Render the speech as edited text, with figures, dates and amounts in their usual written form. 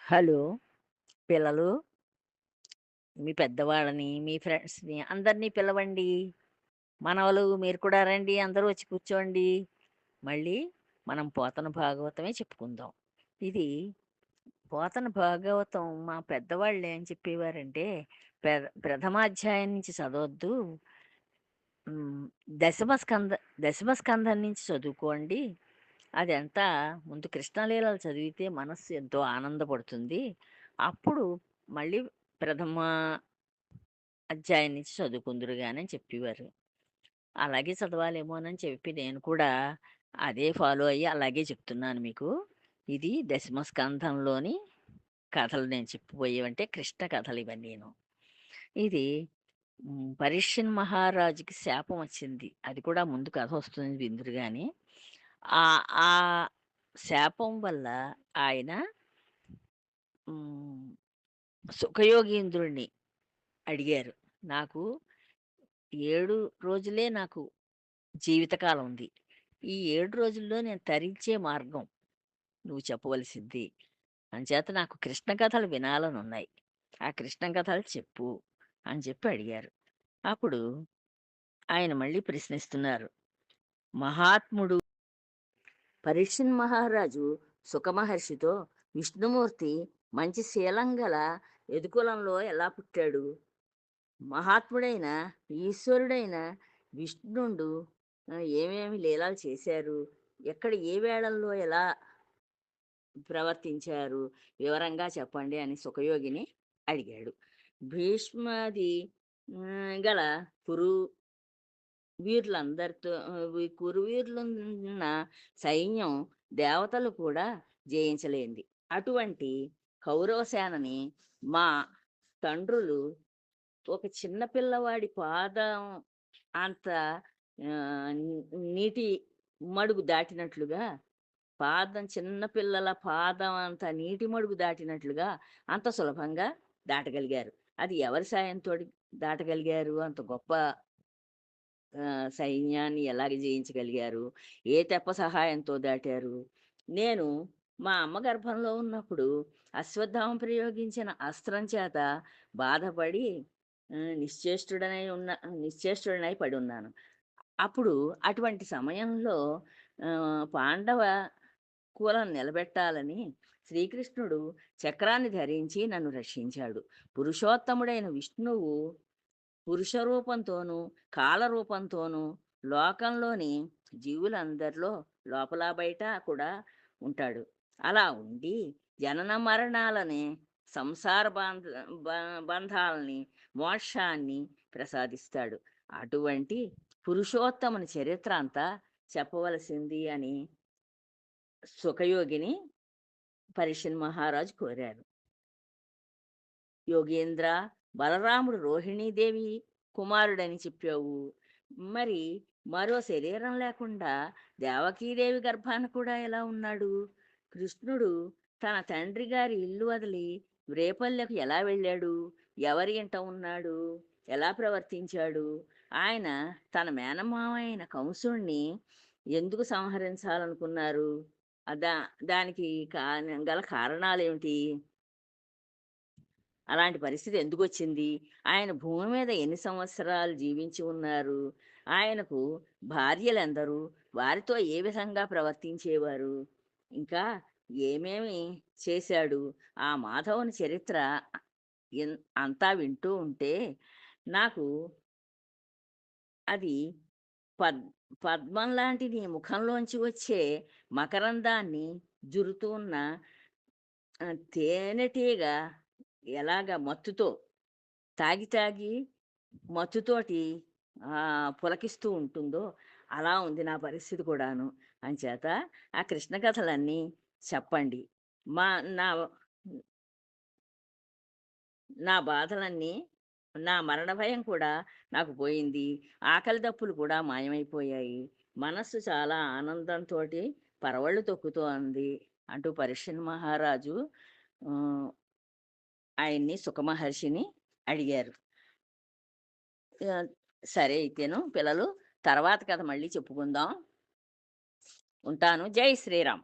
Hello! పిల్లలు, మీ పెద్దవాళ్ళని, మీ ఫ్రెండ్స్‌ని అందరిని పిలవండి. మనవలు మీరు కూడా రండి. అందరూ వచ్చి కూర్చోండి. మళ్ళీ మనం పోతన భాగవతమే చెప్పుకుందాం. ఇది పోతన భాగవతం మా పెద్దవాళ్ళు ఏం చెప్పేవారంటే, ప్రథమాధ్యాయం నుంచి చదవొద్దు. హ్మ్. దశమ స్కంద దశమ స్కంధం నుంచి చదువుకోండి. అదంతా ముందు కృష్ణలీలలు చదివితే మనస్సు ఎంతో ఆనందపడుతుంది. అప్పుడు మళ్ళీ ప్రథమ అధ్యాయం నుంచి చదువుకుందురు గాని అని చెప్పేవారు. అలాగే చదవాలేమోనని చెప్పి నేను కూడా అదే ఫాలో అయ్యి అలాగే చెప్తున్నాను మీకు. ఇది దశమ స్కంధంలోని కథలు నేను చెప్పబోయేవంటే కృష్ణ కథలు ఇవన్నీను. ఇది పరీక్షిన్ మహారాజుకి శాపం వచ్చింది. అది కూడా ముందు కథ వస్తుంది విందురు గాని. ఆ శాపం వల్ల ఆయన హ్మ్. సుఖయోగీంద్రుడిని అడిగారు. నాకు 7 రోజులే నాకు జీవితకాలం ఉంది. ఈ 7 రోజుల్లో నేను తరించే మార్గం నువ్వు చెప్పవలసింది. అంచేత నాకు కృష్ణ కథలు వినాలనున్నాయి. ఆ కృష్ణ కథలు చెప్పు అని చెప్పి అడిగారు. అప్పుడు ఆయన మళ్ళీ ప్రశ్నిస్తున్నారు. మహాత్ముడు పరీక్షిన్ మహారాజు సుఖమహర్షితో విష్ణుమూర్తి మంచి శీలం గల యదుకులంలో ఎలా పుట్టాడు? మహాత్ముడైన ఈశ్వరుడైన విష్ణుండు ఏమేమి లీలలు చేశారు? ఎక్కడ ఏ వేళల్లో ఎలా ప్రవర్తించారు? వివరంగా చెప్పండి అని సుఖయోగిని అడిగాడు. భీష్మాది గల కురు వీరులందరితో కురువీరులున్న సైన్యం దేవతలు కూడా జయించలేంది. అటువంటి కౌరవ సేనని మా తండ్రులు ఒక చిన్న పిల్లవాడి పాదం అంత నీటి మడుగు దాటినట్లుగా, చిన్న పిల్లల పాదం అంత నీటి మడుగు దాటినట్లుగా అంత సులభంగా దాటగలిగారు. అది ఎవరి సాయంతోటి దాటగలిగారు? అంత గొప్ప సైన్యాన్ని ఎలాగ జయించగలిగారు? ఏ తెప్ప సహాయంతో దాటారు? నేను మా అమ్మ గర్భంలో ఉన్నప్పుడు అశ్వత్థామ ప్రయోగించిన అస్త్రం చేత బాధపడి నిశ్చేష్టుడనై పడున్నాను. అప్పుడు అటువంటి సమయంలో పాండవ కులం నిలబెట్టాలని శ్రీకృష్ణుడు చక్రాన్ని ధరించి నన్ను రక్షించాడు. పురుషోత్తముడైన విష్ణువు పురుష రూపంతోనూ, కాల రూపంతోనూ లోకంలోని జీవులందరిలో లోపల బయట కూడా ఉంటాడు. అలా ఉండి జనన మరణాలని, సంసార బంధాలని, మోక్షాన్ని ప్రసాదిస్తాడు. అటువంటి పురుషోత్తముని చరిత్ర అంతా చెప్పవలసింది అని సుఖయోగిని పరీక్షిన్ మహారాజు కోరారు. యోగేంద్ర, బలరాముడు రోహిణీదేవి కుమారుడని చెప్పావు. మరి మరో శరీరం లేకుండా దేవకీదేవి గర్భాన కూడా ఎలా ఉన్నాడు? కృష్ణుడు తన తండ్రి గారి ఇల్లు వదిలి రేపల్లెకు ఎలా వెళ్ళాడు? ఎవరి ఇంట ఉన్నాడు? ఎలా ప్రవర్తించాడు? ఆయన తన మేనమామ అయిన కంసుణ్ణి ఎందుకు సంహరించాలనుకున్నారు? దా దానికి గల కారణాలేమిటి? అలాంటి పరిస్థితి ఎందుకొచ్చింది? ఆయన భూమి మీద ఎన్ని సంవత్సరాలు జీవించి ఉన్నారు? ఆయనకు భార్యలెందరు? వారితో ఏ విధంగా ప్రవర్తించేవారు? ఇంకా ఏమేమి చేశాడు? ఆ మాధవుని చరిత్ర అంతా వింటూ ఉంటే నాకు అది పద్ పద్మం లాంటి నీ ముఖంలోంచి వచ్చే మకరందాన్ని జురుతూ ఉన్న తేనెటీగ ఎలాగ మత్తుతో తాగి తాగి మత్తుతోటి పులకిస్తూ ఉంటుందో అలా ఉంది నా పరిస్థితి కూడాను. అంచేత ఆ కృష్ణ కథలన్నీ చెప్పండి. మా నా నా బాధలన్నీ నా మరణ భయం కూడా నాకు పోయింది. ఆకలి దప్పులు కూడా మాయమైపోయాయి. మనస్సు చాలా ఆనందంతోటి పరవళ్ళు తొక్కుతోంది అంటూ పరీక్షిన్ మహారాజు ఆహ్, ఆయన్ని సుఖమహర్షిని అడిగారు. ఆహ్, సరే అయితేను పిల్లలు తర్వాత కథ మళ్ళీ చెప్పుకుందాం. ఉంటాను. జై శ్రీరామ్.